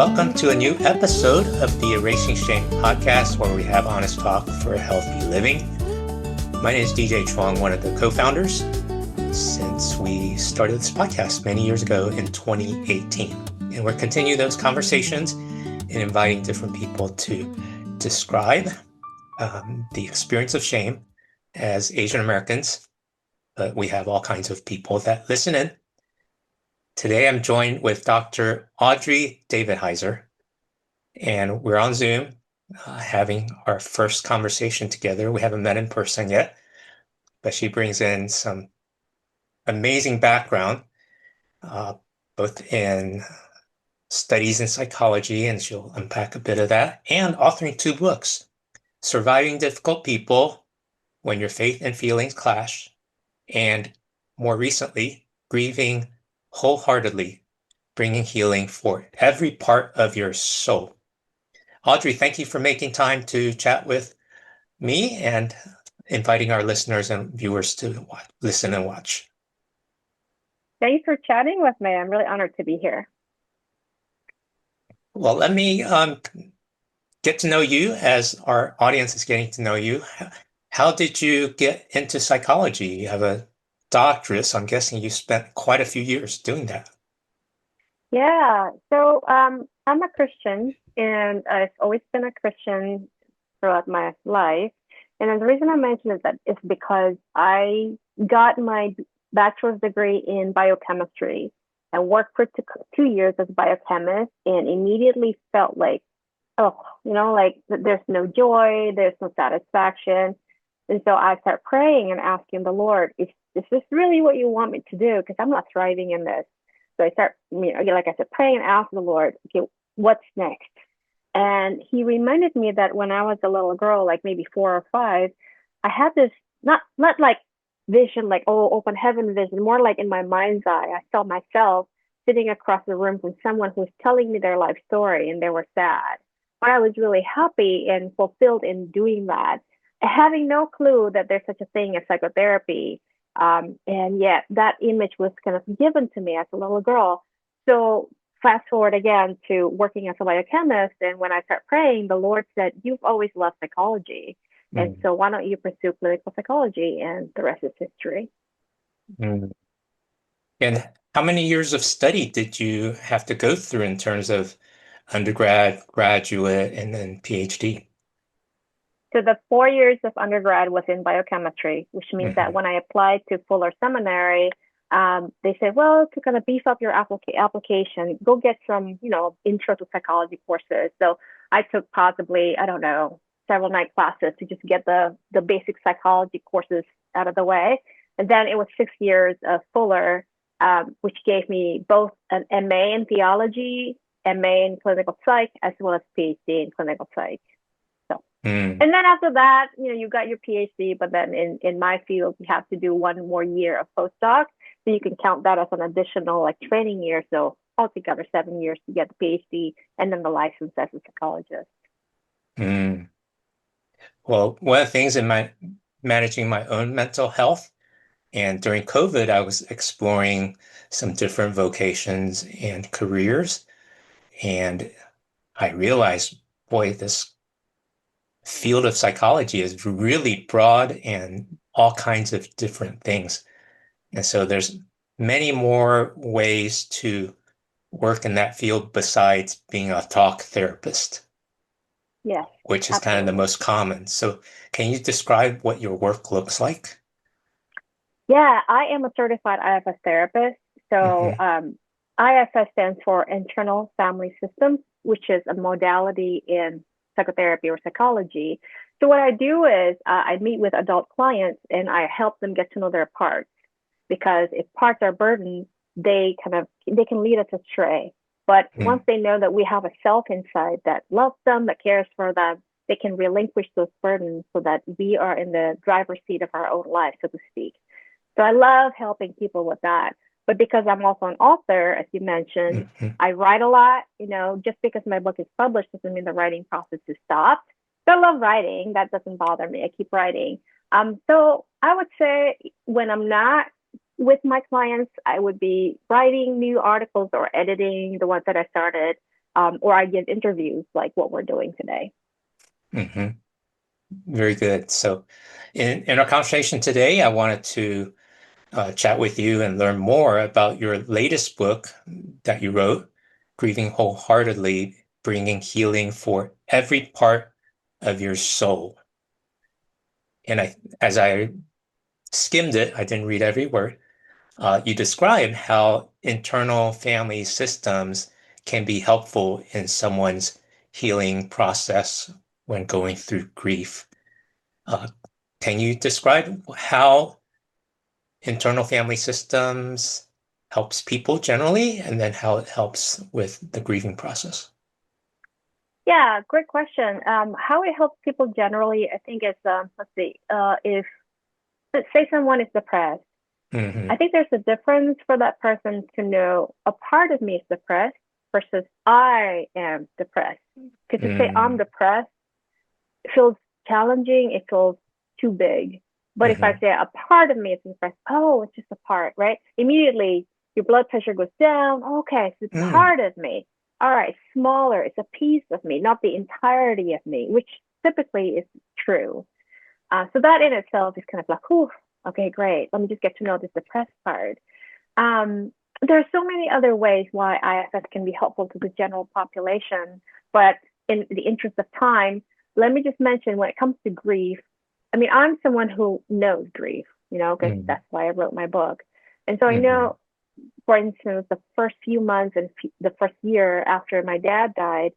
welcome to a new episode of the Erasing Shame podcast, where we have honest talk for healthy living. My name is DJ Chuang, one of the co-founders, since we started this podcast many years ago in 2018. And we're continuing those conversations and inviting different people to describe the experience of shame as Asian Americans. But we have all kinds of people that listen in. Today, I'm joined with Dr. Audrey Davidheiser, and we're on Zoom having our first conversation together. We haven't met in person yet, but she brings in some amazing background, both in studies in psychology, and she'll unpack a bit of that, and authoring 2 books, Surviving Difficult People, When Your Faith and Feelings Clash, and more recently, Grieving Wholeheartedly, Bringing Healing for Every Part of Your Soul. Audrey, thank you for making time to chat with me and inviting our listeners and viewers to listen and watch. Thanks for chatting with me. I'm really honored to be here. Well, let me get to know you as our audience is getting to know you. How did you get into psychology? You have a doctorate, so I'm guessing you spent quite a few years doing that. Yeah, so I'm a Christian, and I've always been a Christian throughout my life. And the reason I mention that is because I got my bachelor's degree in biochemistry. I worked for 2 years as a biochemist and immediately felt like, there's no joy, there's no satisfaction. And so I started praying and asking the Lord, is this really what you want me to do? Because I'm not thriving in this. So I start, like I said, praying and asking the Lord, okay, what's next? And he reminded me that when I was a little girl, like maybe 4 or 5, I had this, not like vision, like, open heaven vision, more like in my mind's eye. I saw myself sitting across the room from someone who was telling me their life story and they were sad. But I was really happy and fulfilled in doing that, having no clue that there's such a thing as psychotherapy. And yet that image was kind of given to me as a little girl. So fast forward again to working as a biochemist. And when I start praying, the Lord said, you've always loved psychology. And so why don't you pursue clinical psychology? And the rest is history. And how many years of study did you have to go through in terms of undergrad, graduate, and then PhD? So the 4 years of undergrad was in biochemistry, which means that when I applied to Fuller Seminary, they said, well, to kind of beef up your application, go get some, intro to psychology courses. So I took possibly, several night classes to just get the basic psychology courses out of the way. And then it was 6 years of Fuller, which gave me both an MA in theology, MA in clinical psych, as well as PhD in clinical psych. And then after that, you got your PhD, but then in my field, you have to do 1 more year of postdoc. So you can count that as an additional training year. So altogether 7 years to get the PhD and then the license as a psychologist. Well, one of the things in managing my own mental health, and during COVID, I was exploring some different vocations and careers. And I realized, boy, this field of psychology is really broad and all kinds of different things. And so there's many more ways to work in that field besides being a talk therapist. Yes, which is kind of the most common. So can you describe what your work looks like? Yeah, I am a certified IFS therapist. So IFS stands for Internal Family Systems, which is a modality in psychotherapy or psychology. So what I do is I meet with adult clients and I help them get to know their parts, because if parts are burdened, they can lead us astray. But once they know that we have a self inside that loves them, that cares for them, they can relinquish those burdens so that we are in the driver's seat of our own life, so to speak. So I love helping people with that. But because I'm also an author, as you mentioned, I write a lot. Just because my book is published doesn't mean the writing process is stopped. So I love writing. That doesn't bother me. I keep writing. So I would say when I'm not with my clients, I would be writing new articles or editing the ones that I started. or I give interviews like what we're doing today. hmm Very good. So, in our conversation today, I wanted to chat with you and learn more about your latest book that you wrote, Grieving Wholeheartedly, Bringing Healing for Every Part of Your Soul. And as I skimmed it, I didn't read every word. You describe how internal family systems can be helpful in someone's healing process when going through grief. Uh, can you describe how internal family systems helps people generally, and then how it helps with the grieving process? Yeah, great question. How it helps people generally, I think is, let's see, if let's say someone is depressed, hmm I think there's a difference for that person to know a part of me is depressed versus I am depressed. Because to say I'm mm depressed, it feels challenging, it feels too big. But if I hmm say a part of me is depressed, oh, it's just a part, right? Immediately your blood pressure goes down. Okay, so it's mm part of me. All right, smaller. It's a piece of me, not the entirety of me, which typically is true. So that in itself is kind of like, whew, okay, great. Let me just get to know this depressed part. Um, there are so many other ways why IFS can be helpful to the general population, but in the interest of time, let me just mention when it comes to grief. I mean, I'm someone who knows grief, because mm that's why I wrote my book. And so I hmm know, for instance, the first few months and the first year after my dad died,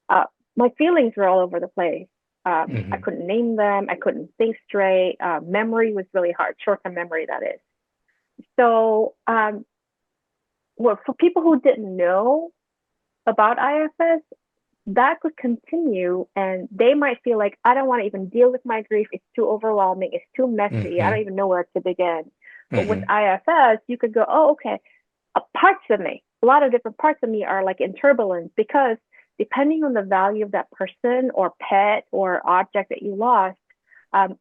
uh, my feelings were all over the place. I hmm couldn't name them. I couldn't think straight. Memory was really hard, short-term memory, that is. So, well, for people who didn't know about IFS, that could continue, and they might feel like, I don't want to even deal with my grief. It's too overwhelming. It's too messy. I don't hmm even know where to begin. But with hmm IFS, you could go, oh, okay, parts of me, a lot of different parts of me are like in turbulence because depending on the value of that person or pet or object that you lost,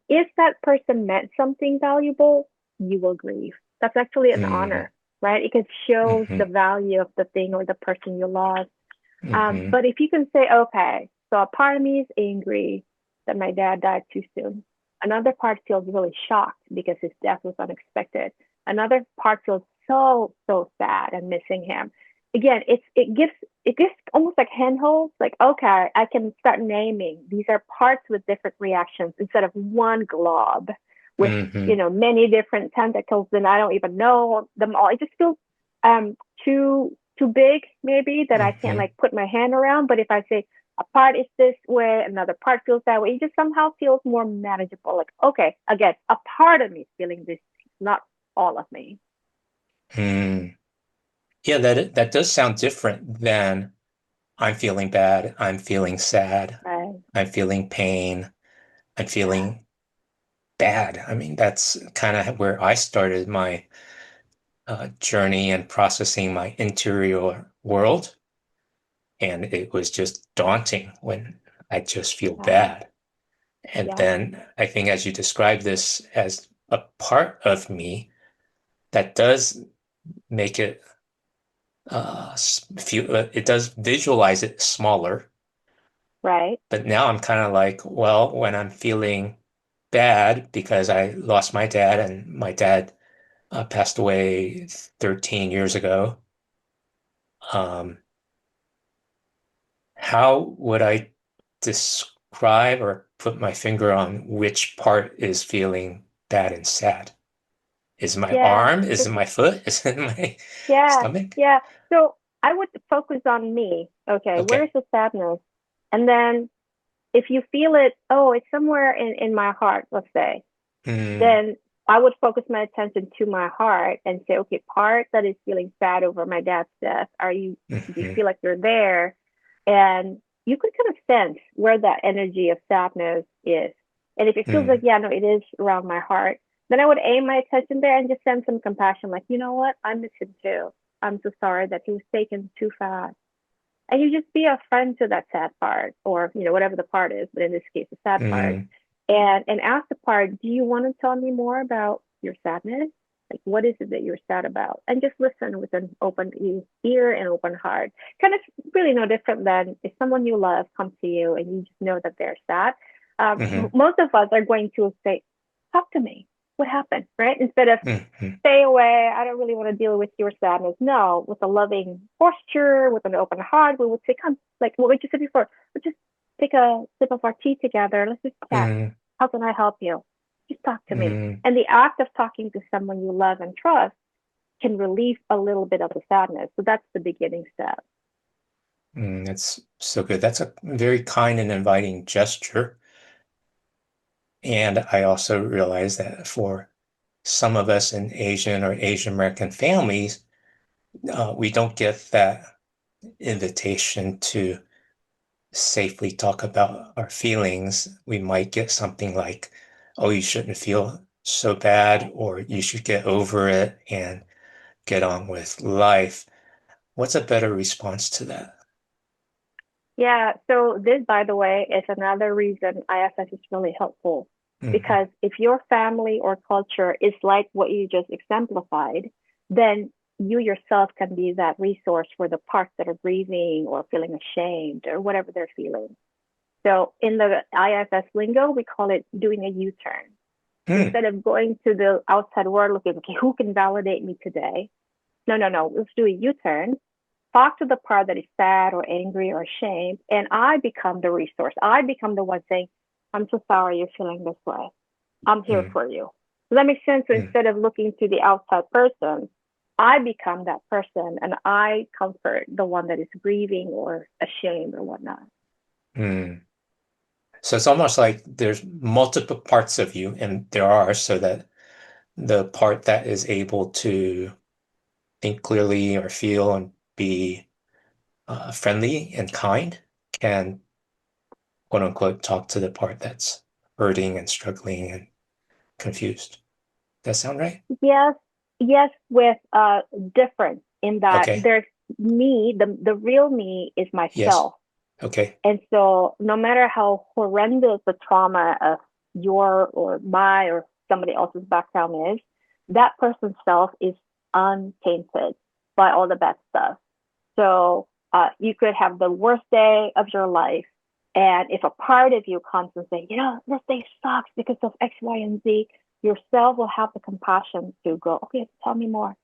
if that person meant something valuable, you will grieve. That's actually an hmm honor, right? It shows hmm the value of the thing or the person you lost. hmm But if you can say, okay, so a part of me is angry that my dad died too soon. Another part feels really shocked because his death was unexpected. Another part feels so sad and missing him. Again, it gives almost like handholds, like, okay, I can start naming. These are parts with different reactions instead of one glob with hmm many different tentacles, and I don't even know them all. It just feels too big maybe that I can't hmm like put my hand around. But if I say a part is this way, another part feels that way, it just somehow feels more manageable. Like, okay, again, a part of me is feeling this, not all of me. mm Yeah, that does sound different than I'm feeling bad, I'm feeling sad, Right. I'm feeling pain, I'm Yeah. feeling bad. I mean, that's kind of where I started my journey and processing my interior world. And it was just daunting when I just feel Yeah. bad. And Yeah. then I think as you describe this as a part of me, that does make it feel, it does visualize it smaller. Right. But now I'm kind of like, well, when I'm feeling bad because I lost my dad and my dad passed away 13 years ago, um, how would I describe or put my finger on which part is feeling bad and sad? Is it my Yeah. arm? Is it my foot? Is it my Yeah. stomach? Yeah. So I would focus on me. Okay, where's Okay. the sadness? And then if you feel it, oh, it's somewhere in my heart, let's say, Hmm. then I would focus my attention to my heart and say, okay, part that is feeling sad over my dad's death, do you hmm feel like you're there? And you could kind of sense where that energy of sadness is. And if it feels like, hmm yeah, no, it is around my heart, then I would aim my attention there and just send some compassion, like, you know what? I miss him too. I'm so sorry that he was taken too fast. And you just be a friend to that sad part, or whatever the part is, but in this case the sad part, hmm and ask the part, do you want to tell me more about your sadness? Like, what is it that you're sad about? And just listen with an open ear and open heart. Kind of really no different than if someone you love comes to you and you just know that they're sad. Hmm. Most of us are going to say, talk to me. What happened? Right? Instead of Hmm. stay away. I don't really want to deal with your sadness. No, with a loving posture, with an open heart, we would say, come, like what we just said before, let's just take a sip of our tea together. Let's just chat. Hmm. How can I help you? Just talk to me. Hmm. And the act of talking to someone you love and trust can relieve a little bit of the sadness. So that's the beginning step. That's so good. That's a very kind and inviting gesture. And I also realize that for some of us in Asian or Asian American families, we don't get that invitation to safely talk about our feelings. We might get something like, oh, you shouldn't feel so bad, or you should get over it and get on with life. What's a better response to that? Yeah, so this, by the way, is another reason IFS is really helpful. Hmm. Because if your family or culture is like what you just exemplified, then you yourself can be that resource for the parts that are grieving or feeling ashamed or whatever they're feeling. So in the IFS lingo, we call it doing a U-turn. Hmm. Instead of going to the outside world looking, okay, who can validate me today? No, no, no. Let's do a U-turn, talk to the part that is sad or angry or ashamed, and I become the resource. I become the one saying, I'm so sorry you're feeling this way. I'm here Hmm. for you. Does that make sense? So Hmm. instead of looking to the outside person, I become that person and I comfort the one that is grieving or ashamed or whatnot. Hmm. So it's almost like there's multiple parts of you, and there are, so that the part that is able to think clearly or feel and be friendly and kind can, quote unquote, talk to the part that's hurting and struggling and confused. That sound right? Yes, yes, with difference in that Okay. there's me, the real me is Yes. myself. Okay. And so, no matter how horrendous the trauma of your or my or somebody else's background is, that person's self is untainted by all the bad stuff. So, you could have the worst day of your life. And if a part of you comes and say, this day sucks because of X, Y, and Z, yourself will have the compassion to go, okay, tell me more.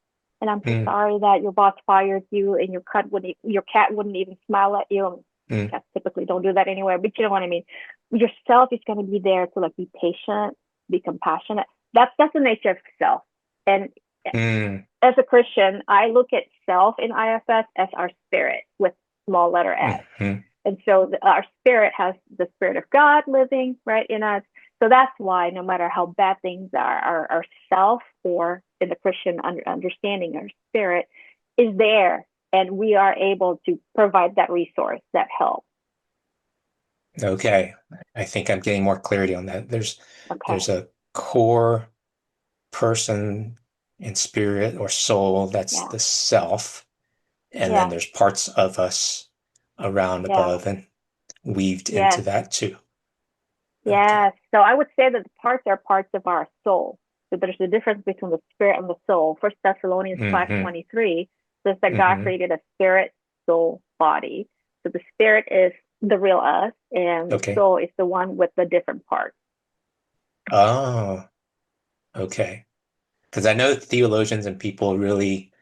And I'm so Mm, sorry that your boss fired you and your cat wouldn't even smile at you. mm, Cats typically don't do that anyway, but you know what I mean. Yourself is going to be there to like be patient, be compassionate. That's the nature of self. And mm, as a Christian, I look at self in IFS as our spirit with small letter S. mm, And so our spirit has the spirit of God living right in us. So that's why no matter how bad things are, our self, or in the Christian understanding, our spirit is there, and we are able to provide that resource, that help. okay. I think I'm getting more clarity on that. There's Okay. a core person and spirit or soul that's Yeah. the self, and then Yeah. there's parts of us around Yeah. above and weaved into Yes. that too. Okay. Yes. So I would say that the parts are parts of our soul. So there's a difference between the spirit and the soul. First Thessalonians Mm-hmm. 5:23 says that God Mm-hmm. created a spirit, soul, body. So the spirit is the real us, and the Okay. soul is the one with the different parts. Oh, okay. Because I know theologians and people really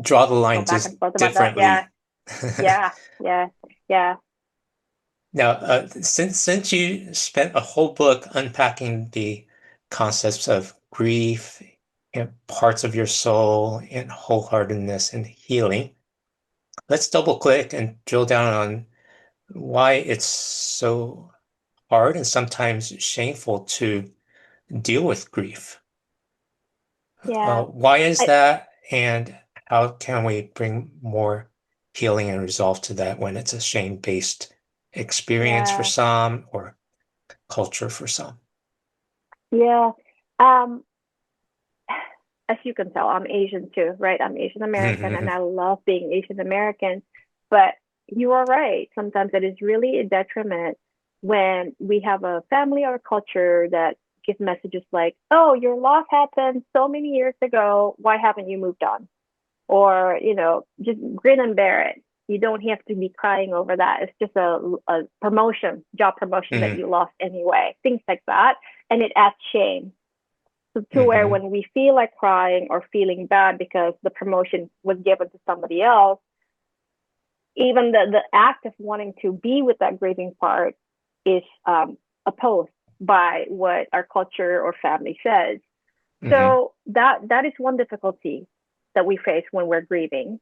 draw the Go line back just and forth about that. Yeah. differently. Yeah. Yeah. Yeah. Now, since you spent a whole book unpacking the concepts of grief and parts of your soul and wholeheartedness and healing, let's double click and drill down on why it's so hard and sometimes shameful to deal with grief. Yeah. Why is I, that, and how can we bring more healing and resolve to that when it's a shame-based experience for yeah. some or culture for some? Yeah. Um, as you can tell, I'm Asian too, right? I'm Asian American and I love being Asian American. But you are right. Sometimes it is really a detriment when we have a family or a culture that give messages like, oh, your loss happened so many years ago. Why haven't you moved on? Or, just grin and bear it. You don't have to be crying over that. It's just a job promotion that you lost anyway, things like that. And it adds shame. So to where when we feel like crying or feeling bad because the promotion was given to somebody else, even the act of wanting to be with that grieving part is opposed by what our culture or family says. So that is one difficulty that we face when we're grieving.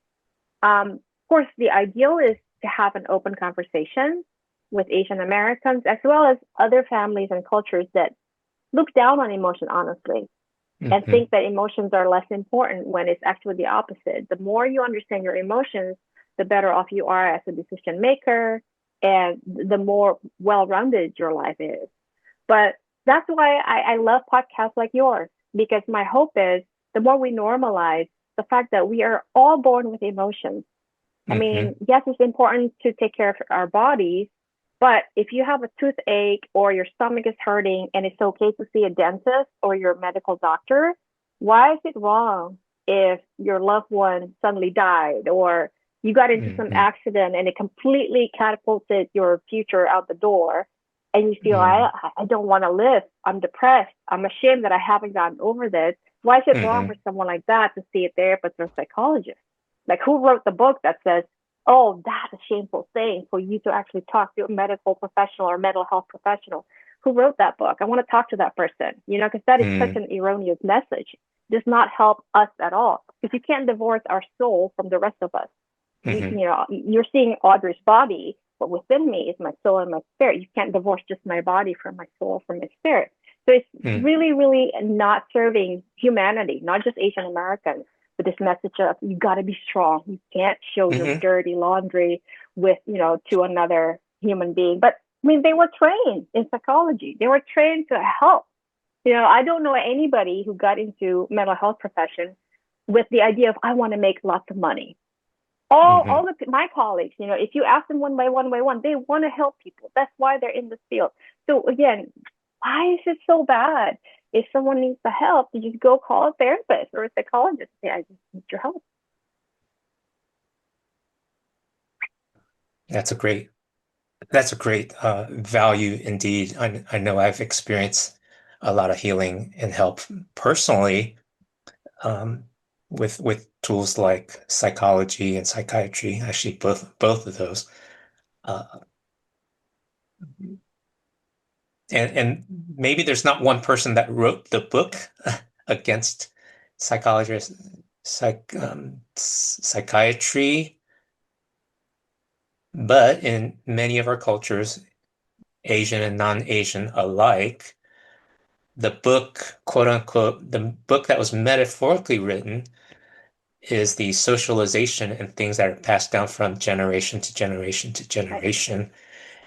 Of course, the ideal is to have an open conversation with Asian Americans, as well as other families and cultures that look down on emotion, honestly, and think that emotions are less important when it's actually the opposite. The more you understand your emotions, the better off you are as a decision maker, and the more well-rounded your life is. But that's why I love podcasts like yours, because my hope is the more we normalize the fact that we are all born with emotions. I mean, yes, it's important to take care of our bodies, but if you have a toothache or your stomach is hurting and it's okay to see a dentist or your medical doctor, why is it wrong if your loved one suddenly died or you got into some accident and it completely catapulted your future out the door and you feel, I don't want to live. I'm depressed. I'm ashamed that I haven't gotten over this. Why is it wrong for someone like that to see a therapist or a psychologist? Like, who wrote the book that says, oh, that's a shameful thing for you to actually talk to a medical professional or mental health professional? Who wrote that book? I want to talk to that person, because that is such an erroneous message. It does not help us at all, because you can't divorce our soul from the rest of us. You're seeing Audrey's body, but within me is my soul and my spirit. You can't divorce just my body from my soul, from my spirit. So it's really, really not serving humanity, not just Asian Americans, but this message of you got to be strong. You can't show your dirty laundry with, to another human being. But I mean, they were trained in psychology. They were trained to help. I don't know anybody who got into mental health profession with the idea of, I want to make lots of money. All my colleagues, if you ask them one by one, they want to help people. That's why they're in this field. So again, why is it so bad? If someone needs the help, you just go call a therapist or a psychologist and say, I just need your help. That's a great value indeed. I know I've experienced a lot of healing and help personally with tools like psychology and psychiatry. Actually, both of those. And maybe there's not one person that wrote the book against psychiatry, but in many of our cultures, Asian and non-Asian alike, the book, quote unquote, the book that was metaphorically written is the socialization and things that are passed down from generation to generation to generation.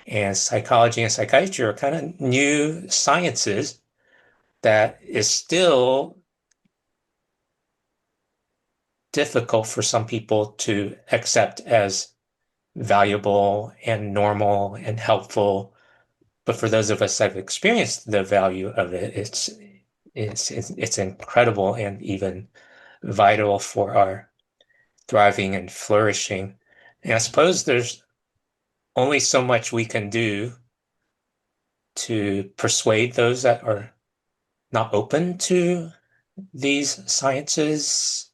And psychology and psychiatry are kind of new sciences that is still difficult for some people to accept as valuable and normal and helpful. But for those of us that have experienced the value of it, it's incredible and even vital for our thriving and flourishing. And I suppose there's only so much we can do to persuade those that are not open to these sciences.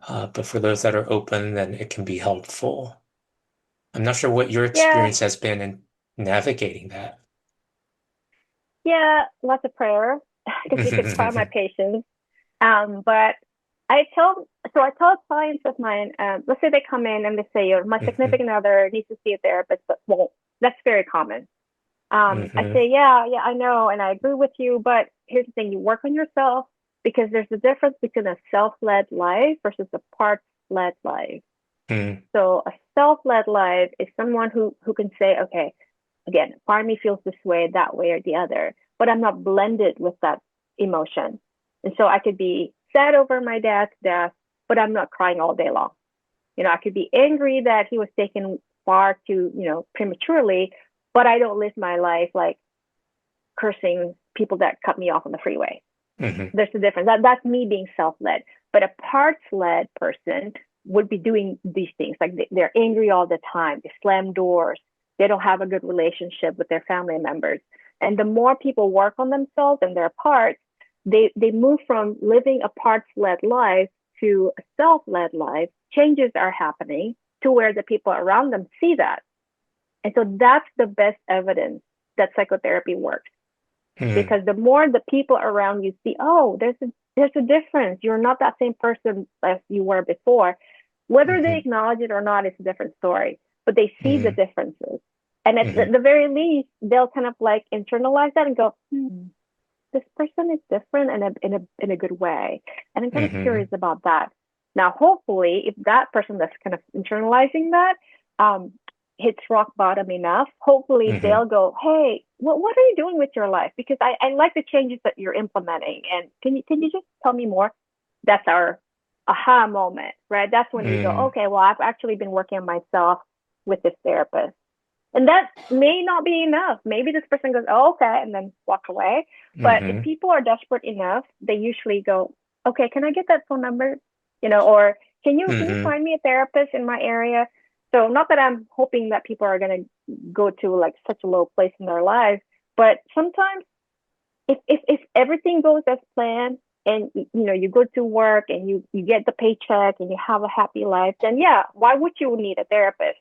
But for those that are open, then it can be helpful. I'm not sure what your experience has been in navigating that. Yeah, lots of prayer, because you could try my patience. But I tell clients of mine, let's say they come in and they say, my significant other needs to see a therapist, but won't. That's very common. I say, yeah, I know, and I agree with you, but here's the thing, you work on yourself, because there's a difference between a self-led life versus a part-led life. So a self-led life is someone who can say, okay, again, part of me feels this way, that way, or the other, but I'm not blended with that emotion. And so I could be sad over my dad's death, but I'm not crying all day long. I could be angry that he was taken far too, prematurely, but I don't live my life like cursing people that cut me off on the freeway. Hmm. There's a difference. That's me being self-led. But a parts-led person would be doing these things. Like they're angry all the time. They slam doors. They don't have a good relationship with their family members. And the more people work on themselves and their parts, they move from living a parts-led life to a self-led life. Changes are happening to where the people around them see that. And so that's the best evidence that psychotherapy works. Hmm. Because the more the people around you see, oh, there's a difference. You're not that same person as you were before. Whether they Hmm. acknowledge it or not is a different story, but they see the Hmm. differences. And at Hmm. the very least, they'll kind of like internalize that and go, this person is different in a good way. And I'm kind of Hmm. curious about that. Now, hopefully, if that person that's kind of internalizing that um, hits rock bottom enough, hopefully Hmm. they'll go, hey, what are you doing with your life? Because I like the changes that you're implementing. And can you just tell me more? That's our aha moment, right? That's when we go, Hmm. okay, well, I've actually been working on myself with this therapist. And that may not be enough. Maybe this person goes, oh, okay, and then walk away. But if Hmm. people are desperate enough, they usually go, okay, can I get that phone number? Or can you Hmm. find me a therapist in my area? So not that I'm hoping that people are gonna go to like such a low place in their lives, but sometimes if everything goes as planned and you go to work and you get the paycheck and you have a happy life, then yeah, why would you need a therapist?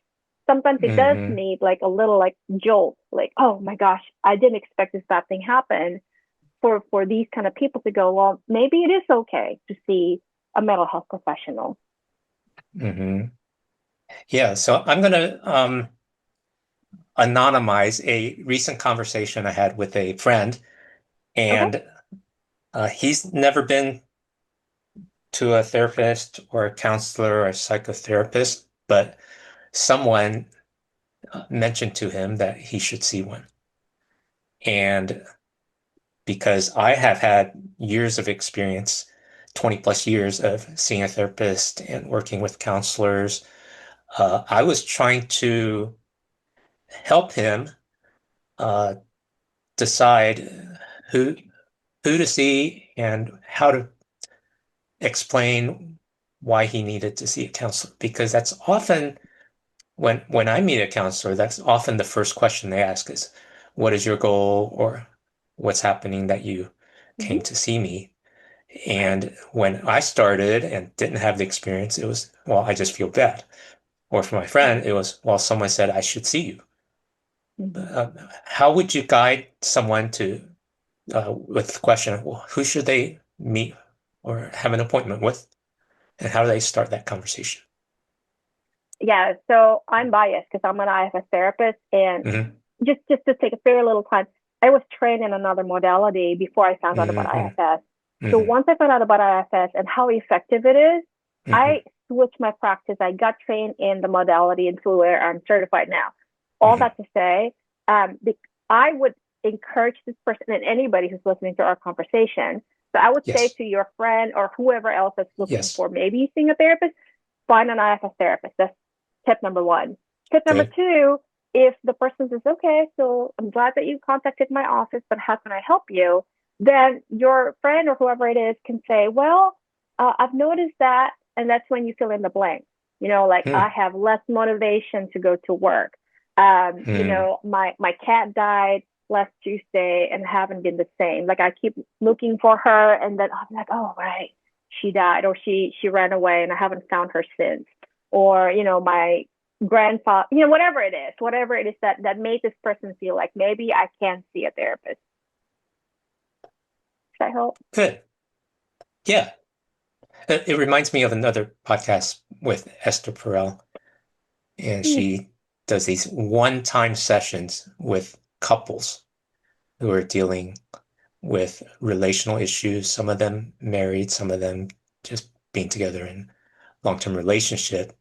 Sometimes it does Hmm. need like a little like jolt, like, oh my gosh, I didn't expect this bad thing happen, for these kind of people to go, well, maybe it is okay to see a mental health professional. Hmm. Yeah, so I'm going to anonymize a recent conversation I had with a friend, Okay. and he's never been to a therapist or a counselor or a psychotherapist, but someone mentioned to him that he should see one. And because I have had years of experience, 20 plus years of seeing a therapist and working with counselors, I was trying to help him uh, decide who who to see and how to explain why he needed to see a counselor. Because that's often when I meet a counselor, that's often the first question they ask is, "What is your goal?" or "What's happening that you Mm-hmm. came to see me?" Right. And when I started and didn't have the experience, it was, well, I just feel bad. Or for my friend, Right. it was, well, someone said I should see you. Mm-hmm. How would you guide someone to with the question, well, who should they meet or have an appointment with, and how do they start that conversation? Yeah, so I'm biased because I'm an IFS therapist, and Hmm. just to take a very little time, I was trained in another modality before I found out about Hmm. IFS. So Hmm. once I found out about IFS and how effective it is, Hmm. I switched my practice. I got trained in the modality until where I'm certified now. All Hmm. that to say, I would encourage this person and anybody who's listening to our conversation. So I would say Yes. to your friend or whoever else that's looking Yes. for maybe seeing a therapist, find an IFS therapist. That's tip number one. Tip number Good. two, if the person says, okay, so I'm glad that you contacted my office, but how can I help you? Then your friend or whoever it is can say, well, I've noticed that. And that's when you fill in the blank. Like I Hmm. have less motivation to go to work. Hmm. My cat died last Tuesday and haven't been the same. Like I keep looking for her and then I'm like, oh, right, she died or she ran away and I haven't found her since. Or, my grandfather, whatever it is that made this person feel like maybe I can see a therapist. Does that help? Good. Yeah. It reminds me of another podcast with Esther Perel, and Mm-hmm. she does these one-time sessions with couples who are dealing with relational issues, some of them married, some of them just being together in long-term relationship.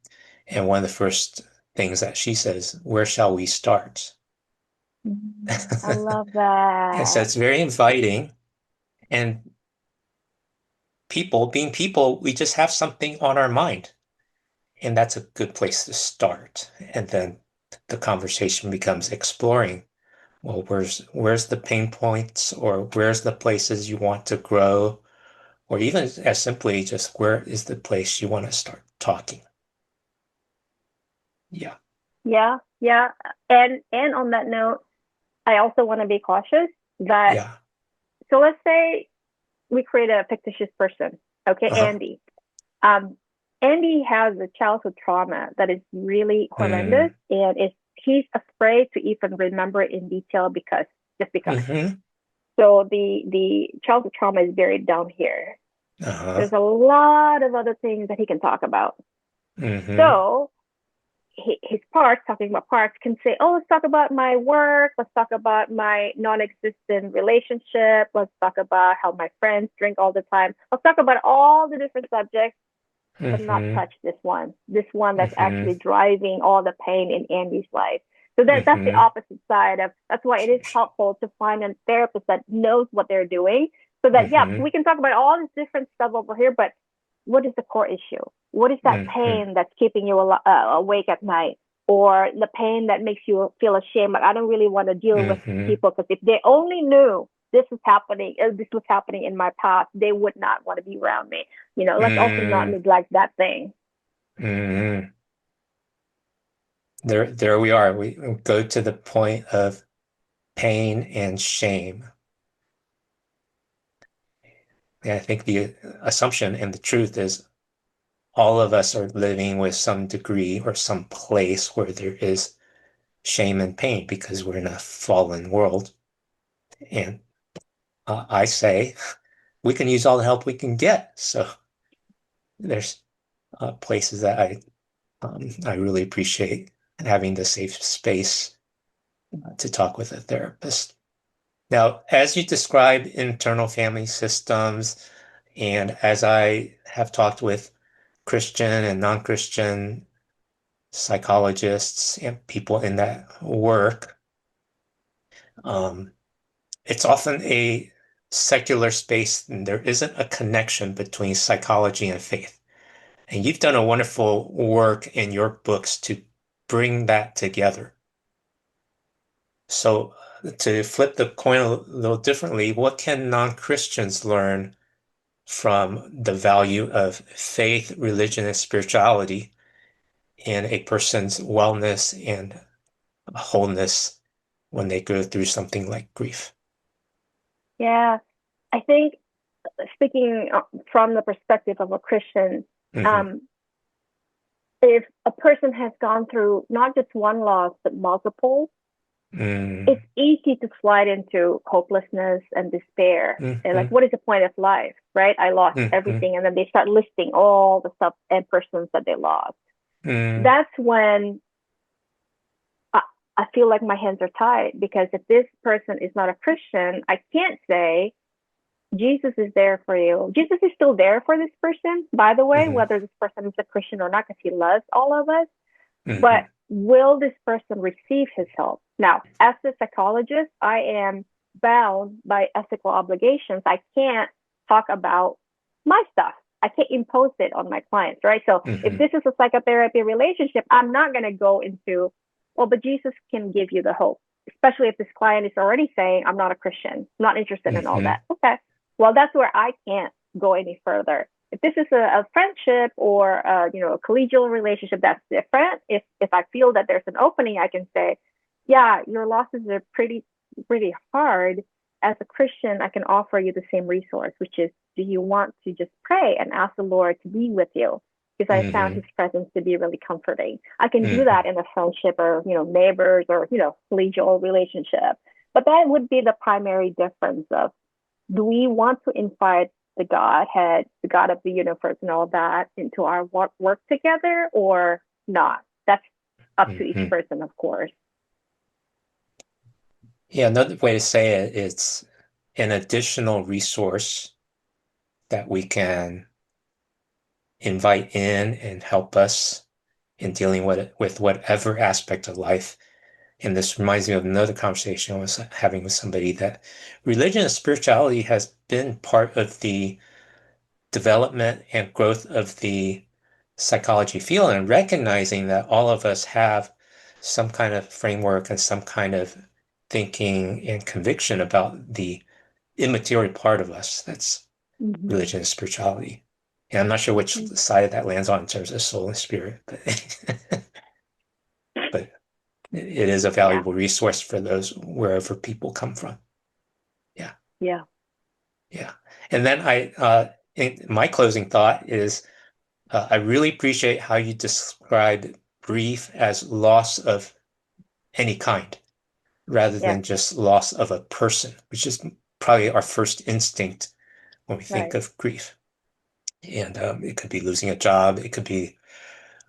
And one of the first things that she says, where shall we start? I love And so that. it's very inviting. And being people, we just have something on our mind. And that's a good place to start. And then the conversation becomes exploring well, where's the pain points, or where's the places you want to grow, or even as simply just where is the place you want to start talking. Yeah. Yeah, yeah. And on that note, I also want to be cautious that, Yeah. so let's say we create a fictitious person. Okay, Uh-huh. Andy. Um, Andy has a childhood trauma that is really horrendous, Mm. and he's afraid to even remember it in detail because just because. Mm-hmm. So the childhood trauma is buried down here. Uh-huh. There's a lot of other things that he can talk about. Mm-hmm. So his parts, talking about parts, can say, "Oh, let's talk about my work. Let's talk about my non-existent relationship. Let's talk about how my friends drink all the time. Let's talk about all the different subjects, but not Mm-hmm. touch this one that's actually Mm-hmm. driving all the pain in Andy's life." So that's the Mm-hmm. opposite side of. That's why it is helpful to find a therapist that knows what they're doing, so that yeah, Mm-hmm. we can talk about all this different stuff over here, but what is the core issue? What is that Mm-hmm. pain that's keeping you awake at night? Or the pain that makes you feel ashamed? Like, I don't really want to deal with Mm-hmm. people because if they only knew this was happening in my past, they would not want to be around me. Let's also not Mm-hmm. neglect that thing. Mm-hmm. There we are. We go to the point of pain and shame. And I think the assumption and the truth is all of us are living with some degree or some place where there is shame and pain because we're in a fallen world. And I say we can use all the help we can get. So there's places that I really appreciate having the safe space to talk with a therapist. Now, as you describe internal family systems, and as I have talked with Christian and non-Christian psychologists and people in that work, um, it's often a secular space, and there isn't a connection between psychology and faith. And you've done a wonderful work in your books to bring that together. So, to flip the coin a little differently, what can non-Christians learn from the value of faith, religion, and spirituality in a person's wellness and wholeness when they go through something like grief? Yeah, I think speaking from the perspective of a Christian, Hmm. um, if a person has gone through not just one loss but multiple, it's Mm. easy to slide into hopelessness and despair. And like, Hmm. what is the point of life, right? I lost Hmm. everything. And then they start listing all the stuff and persons that they lost. Mm. That's when I, I feel like my hands are tied, because if this person is not a Christian, I can't say Jesus is there for you. Jesus is still there for this person, by the way, Hmm. whether this person is a Christian or not, because he loves all of us. But Hmm. will this person receive his help? Now, as a psychologist, I am bound by ethical obligations. I can't talk about my stuff. I can't impose it on my clients, right? So if Hmm. this is a psychotherapy relationship, I'm not going to go into, well, but Jesus can give you the hope, especially if this client is already saying, I'm not a Christian, I'm not interested in all Hmm. that. Okay. Well, that's where I can't go any further. If this is a friendship or a collegial relationship, that's different. If I feel that there's an opening, I can say, yeah, your losses are pretty hard. As a Christian, I can offer you the same resource, which is, do you want to just pray and ask the Lord to be with you? Because I found Hmm. His presence to be really comforting. I can do Hmm. that in a friendship or neighbors or collegial relationship. But that would be the primary difference of, do we want to invite the Godhead, the God of the universe, and all that into our work together or not? That's up to each Hmm. person, of course. Yeah, another way to say it, it's an additional resource that we can invite in and help us in dealing with whatever aspect of life. And this reminds me of another conversation I was having with somebody, that religion and spirituality has been part of the development and growth of the psychology field, and recognizing that all of us have some kind of framework and some kind of thinking and conviction about the immaterial part of us. That's Mhm. religion and spirituality. And I'm not sure which side of that lands on in terms of soul and spirit, but but it is a Yeah. valuable resource for those wherever people come from. Yeah, Yeah. yeah. And then my closing thought is I really appreciate how you describe grief as loss of any kind rather Yeah. than just loss of a person, which is probably our first instinct when we think Right. of grief. And it could be losing a job, it could be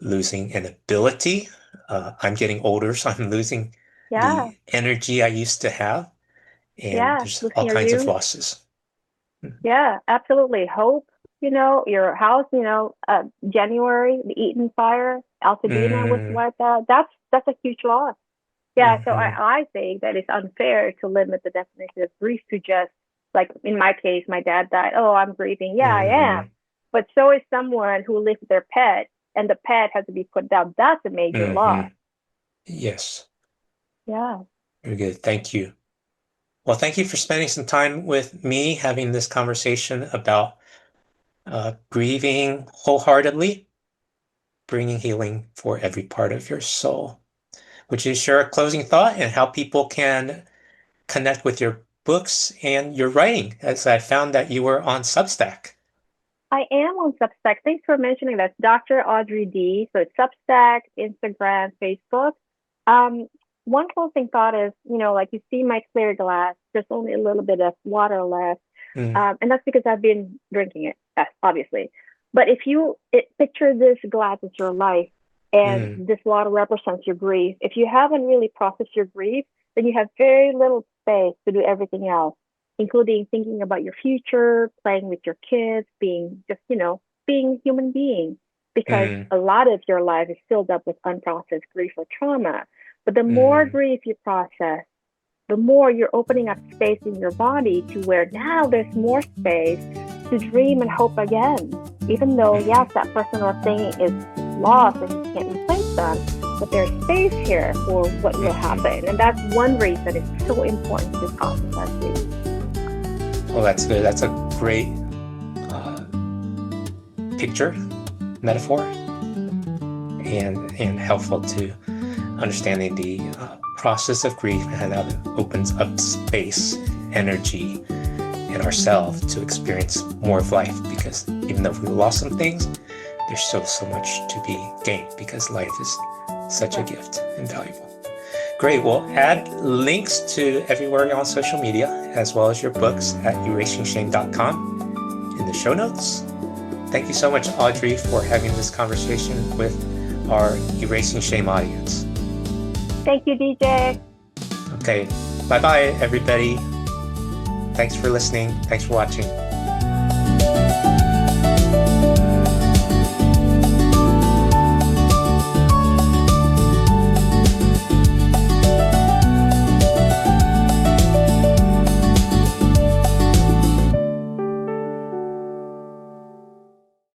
losing an ability. I'm getting older, so I'm losing Yeah. the energy I used to have, and Yeah. there's Losing all your kinds of youth. losses. Yeah, absolutely. Hope, your house, January, the Eaton fire, Altadena was Mm, wiped out. That's a huge loss. Yeah, so hmm I think that it's unfair to limit the definition of grief to just like in my case, my dad died. Oh, I'm grieving. Yeah, I am. hmm But so is someone who lives with their pet and the pet has to be put down. That's a major hmm loss. Yes, Yeah. very good. Thank you. Well, thank you for spending some time with me having this conversation about grieving wholeheartedly, bringing healing for every part of your soul. Would you share a closing thought and how people can connect with your books and your writing, as I found that you were on Substack? I am on Substack. Thanks for mentioning that. Dr. Audrey D. So it's Substack, Instagram, Facebook. Um, One closing thought is, like you see my clear glass, there's only a little bit of water left. Mm, And that's because I've been drinking it, yes, obviously. But if picture this glass as your life and mm, this water represents your grief, if you haven't really processed your grief, then you have very little space to do everything else, including thinking about your future, playing with your kids, being just, being a human being, because mm, a lot of your life is filled up with unprocessed grief or trauma. But the more mm, grief you process, the more you're opening up space in your body to where now there's more space to dream and hope again. Even though, mm. yes, that person or thing is lost and you can't replace them, but there's space here for what will happen. And that's one reason it's so important to process our grief. Well, that's good. That's a great uh, picture, metaphor, and helpful to understanding the process of grief and how it opens up space, energy in ourselves to experience more of life. Because even though we lost some things, there's still so much to be gained because life is such a Right. gift and valuable. Great. We'll add links to everywhere on social media, as well as your books at erasingshame.com in the show notes. Thank you so much, Audrey, for having this conversation with our Erasing Shame audience. Thank you, DJ. Okay. Bye-bye, everybody. Thanks for listening. Thanks for watching.